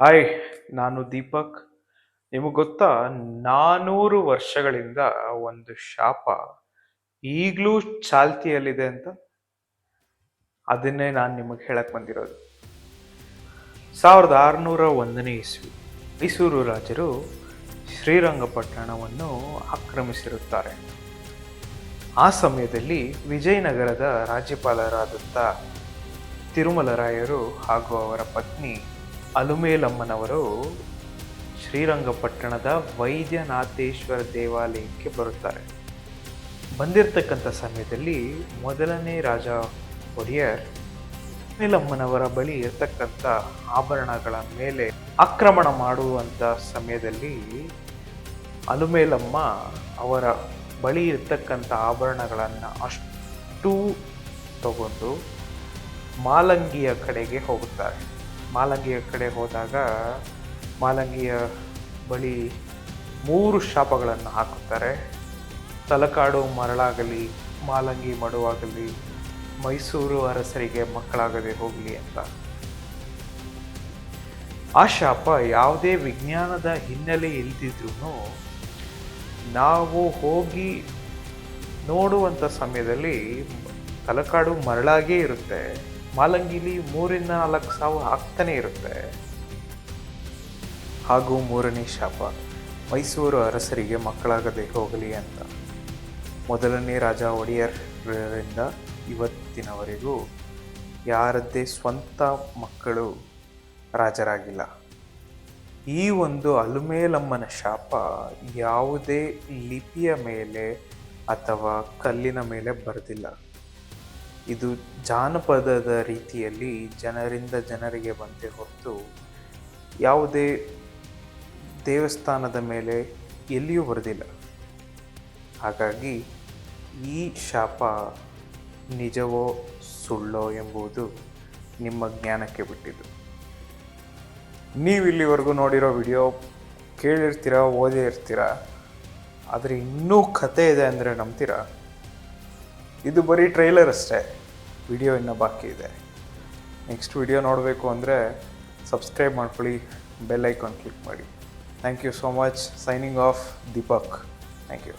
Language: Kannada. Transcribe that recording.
ಹಾಯ್, ನಾನು ದೀಪಕ್. ನಿಮಗೆ ಗೊತ್ತಾ, 400 ವರ್ಷಗಳಿಂದ ಒಂದು ಶಾಪ ಈಗಲೂ ಚಾಲ್ತಿಯಲ್ಲಿದೆ ಅಂತ. ಅದನ್ನೇ ನಾನು ನಿಮಗೆ ಹೇಳಕ್ ಬಂದಿರೋದು. 1601ನೇ ಇಸ್ವಿ ಮೈಸೂರು ರಾಜರು ಶ್ರೀರಂಗಪಟ್ಟಣವನ್ನು ಆಕ್ರಮಿಸಿರುತ್ತಾರೆ. ಆ ಸಮಯದಲ್ಲಿ ವಿಜಯನಗರದ ರಾಜ್ಯಪಾಲರಾದಂಥ ತಿರುಮಲರಾಯರು ಹಾಗೂ ಅವರ ಪತ್ನಿ ಅಲುಮೇಲಮ್ಮನವರು ಶ್ರೀರಂಗಪಟ್ಟಣದ ವೈದ್ಯನಾಥೇಶ್ವರ ದೇವಾಲಯಕ್ಕೆ ಬರುತ್ತಾರೆ. ಬಂದಿರತಕ್ಕಂಥ ಸಮಯದಲ್ಲಿ ಮೊದಲನೇ ರಾಜ ಒಡೆಯರ್ ಅಲುಮೇಲಮ್ಮನವರ ಬಳಿ ಇರತಕ್ಕಂಥ ಆಭರಣಗಳ ಮೇಲೆ ಆಕ್ರಮಣ ಮಾಡುವಂಥ ಸಮಯದಲ್ಲಿ ಅಲುಮೇಲಮ್ಮ ಅವರ ಬಳಿ ಇರ್ತಕ್ಕಂಥ ಆಭರಣಗಳನ್ನು ಅಷ್ಟು ತಗೊಂಡು ಮಾಲಂಗಿಯ ಕಡೆಗೆ ಹೋಗುತ್ತಾರೆ. ಮಾಲಂಗಿಯ ಕಡೆ ಹೋದಾಗ ಮಾಲಂಗಿಯ ಬಳಿ 3 ಶಾಪಗಳನ್ನು ಹಾಕುತ್ತಾರೆ. ತಲಕಾಡು ಮರಳಾಗಲಿ, ಮಾಲಂಗಿ ಮಡುವಾಗಲಿ, ಮೈಸೂರು ಅರಸರಿಗೆ ಮಕ್ಕಳಾಗದೆ ಹೋಗಲಿ ಅಂತ. ಆ ಶಾಪ ಯಾವುದೇ ವಿಜ್ಞಾನದ ಹಿನ್ನೆಲೆ ಇಲ್ದಿದ್ರೂ ನಾವು ಹೋಗಿ ನೋಡುವಂಥ ಸಮಯದಲ್ಲಿ ತಲಕಾಡು ಮರಳಾಗೇ ಇರುತ್ತೆ, ಮಾಲಂಗಿಲಿ 3-4 ಸಾವು ಆಗ್ತಾನೆ ಇರುತ್ತೆ. ಹಾಗೂ 3ನೇ ಶಾಪ ಮೈಸೂರು ಅರಸರಿಗೆ ಮಕ್ಕಳಾಗದೆ ಹೋಗಲಿ ಅಂತ. ಮೊದಲನೇ ರಾಜ ಒಡೆಯರ್ರಿಂದ ಇವತ್ತಿನವರೆಗೂ ಯಾರದ್ದೇ ಸ್ವಂತ ಮಕ್ಕಳು ರಾಜರಾಗಿಲ್ಲ. ಈ ಒಂದು ಅಲುಮೇಲಮ್ಮನ ಶಾಪ ಯಾವುದೇ ಲಿಪಿಯ ಮೇಲೆ ಅಥವಾ ಕಲ್ಲಿನ ಮೇಲೆ ಬರೆದಿಲ್ಲ. ಇದು ಜಾನಪದದ ರೀತಿಯಲ್ಲಿ ಜನರಿಂದ ಜನರಿಗೆ ಬಂದೇ ಹೊರತು ಯಾವುದೇ ದೇವಸ್ಥಾನದ ಮೇಲೆ ಎಲ್ಲಿಯೂ ಬರೆದಿಲ್ಲ. ಹಾಗಾಗಿ ಈ ಶಾಪ ನಿಜವೋ ಸುಳ್ಳೋ ಎಂಬುದು ನಿಮ್ಮ ಜ್ಞಾನಕ್ಕೆ ಬಿಟ್ಟಿದ್ದು. ನೀವು ಇಲ್ಲಿವರೆಗೂ ನೋಡಿರೋ ವಿಡಿಯೋ ಕೇಳಿರ್ತೀರ, ಓದೇ ಇರ್ತೀರ, ಆದರೆ ಇನ್ನೂ ಕತೆ ಇದೆ ಅಂದರೆ ನಂಬ್ತೀರಾ? ಇದು ಬರೀ ಟ್ರೈಲರ್ ಅಷ್ಟೇ, ವಿಡಿಯೋ ಇನ್ನೂ ಬಾಕಿ ಇದೆ. ನೆಕ್ಸ್ಟ್ ವಿಡಿಯೋ ನೋಡಬೇಕು ಅಂದರೆ ಸಬ್ಸ್ಕ್ರೈಬ್ ಮಾಡ್ಕೊಳ್ಳಿ, ಬೆಲ್ ಐಕಾನ್ ಕ್ಲಿಕ್ ಮಾಡಿ. Thank you so much. Signing off, Deepak. Thank you.